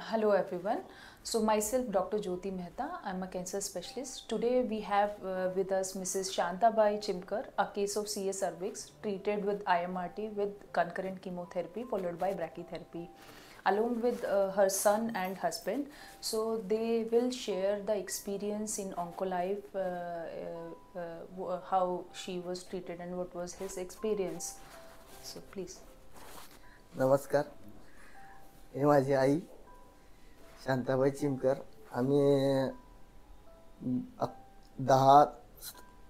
Hello everyone. So myself Dr. Jyoti Mehta. I'm a cancer specialist. Today we have with us Mrs. Shantabai Chimkar, a case of CA cervix treated with IMRT with concurrent chemotherapy followed by brachytherapy along with her son and husband. So they will share the experience in Oncolife, how she was treated and what was his experience. So please. नमस्कार. हे माझी आई शांताबाई चिमकर. आम्ही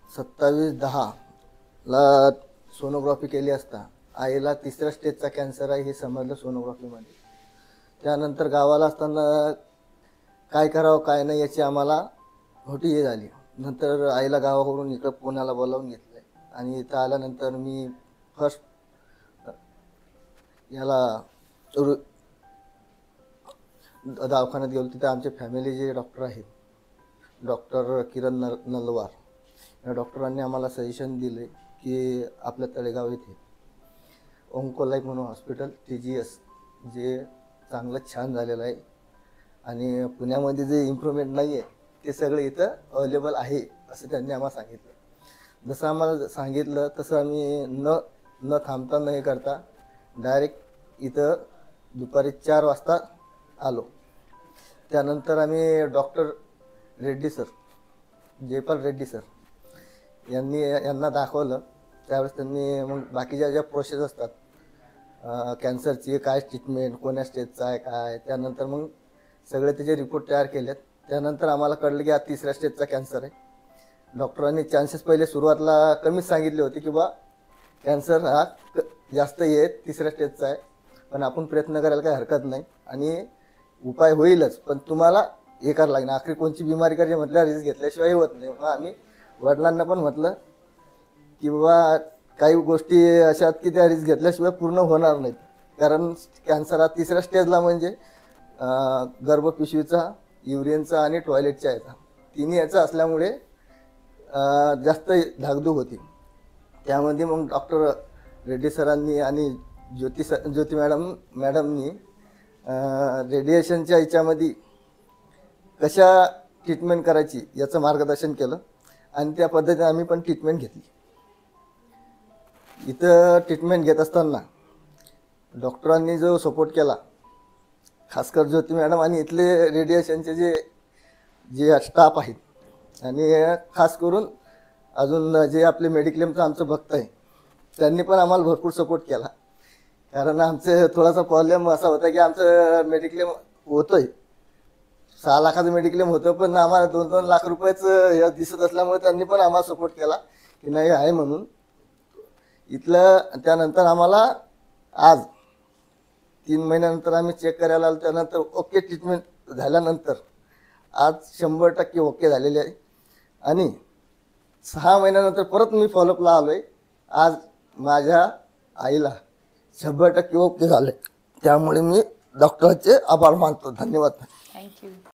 27/10 ला sonography केली असता आईला 3ऱ्या स्टेजचा cancer आहे हे समजलं सोनोग्राफीमध्ये. त्यानंतर गावाला असताना काय करावं काय नाही याची आम्हाला मोठी हे झाली. नंतर आईला गावाकडून इकडं पुण्याला बोलावून घेतलं आणि इथं आल्यानंतर मी फर्स्ट याला दवाखान्यात गेलो. तिथे आमचे फॅमिलीचे डॉक्टर आहेत, डॉक्टर किरण नलवार. या डॉक्टरांनी आम्हाला सजेशन दिले की आपल्या तळेगाव येथे ओंकोलाईफ म्हणून हॉस्पिटल TGS जे चांगलं छान झालेलं आहे आणि पुण्यामध्ये जे इम्प्रूव्हमेंट नाही आहे ते सगळं इथं अवेलेबल आहे असं त्यांनी आम्हाला सांगितलं. जसं आम्हाला सांगितलं तसं आम्ही न थांबता न हे करता डायरेक्ट इथं दुपारी 4 वाजता आलो. त्यानंतर आम्ही doctor Reddy sir, Jaipal Reddy sir यांना दाखवलं. त्यावेळेस त्यांनी मग बाकीच्या ज्या प्रोसेस असतात कॅन्सरची, काय ट्रीटमेंट, कोण्या स्टेजचा आहे काय, त्यानंतर मग सगळे त्याचे रिपोर्ट तयार केलेत. त्यानंतर आम्हाला कळलं की हा 3ऱ्या स्टेजचा कॅन्सर आहे. डॉक्टरांनी चान्सेस पहिले सुरुवातीला कमीच सांगितले होते की बा कॅन्सर हा जास्त आहे 3ऱ्या स्टेजचा आहे, पण आपण प्रयत्न करायला काही हरकत नाही आणि उपाय होईलच, पण तुम्हाला हे करावं लागेल. आखरी कोणची बिमारी करायची म्हटलं रिस्क घेतल्याशिवाय होत नाही. मग आम्ही वडिलांना पण म्हटलं की बाबा काही गोष्टी अशा आहेत की त्या रिस्क घेतल्याशिवाय पूर्ण होणार नाहीत. कारण कॅन्सर हा 3ऱ्या स्टेजला म्हणजे गर्भपिशवीचा, युरिनचा आणि टॉयलेटच्या याचा, तिन्ही याचा असल्यामुळे जास्त धाकधूक होती. त्यामध्ये मग डॉक्टर रेड्डी सरांनी आणि ज्योती मॅडमनी रेडिएशनच्या याच्यामध्ये कशा ट्रीटमेंट करायची याचं मार्गदर्शन केलं आणि त्या पद्धतीने आम्ही पण ट्रीटमेंट घेतली. इथं ट्रीटमेंट घेत असताना डॉक्टरांनी जो सपोर्ट केला, खासकर ज्योती मॅडम आणि इथले रेडिएशनचे जे स्टाफ आहेत आणि खास करून अजून जे आपले मेडिक्लेमचं आमचं भक्त आहे त्यांनी पण आम्हाला भरपूर सपोर्ट केला. कारण आमचं थोडासा प्रॉब्लेम असा होता की आमचं मेडिक्लेम होतं आहे, 6 लाखाचं मेडिक्लेम होतं, पण आम्हाला 2-2 लाख रुपयाचं दिसत असल्यामुळे त्यांनी पण आम्हाला सपोर्ट केला की नाही आहे म्हणून इथलं. त्यानंतर आम्हाला आज 3 महिन्यानंतर आम्ही चेक करायला आलो. त्यानंतर ओके ट्रीटमेंट झाल्यानंतर आज 100% ओके झालेले आहे आणि 6 महिन्यानंतर परत मी फॉलोअपला आलो आहे. आज माझ्या आईला 100% ओके झाले. त्यामुळे मी डॉक्टरांचे आभार मानतो. धन्यवाद. थँक्यू.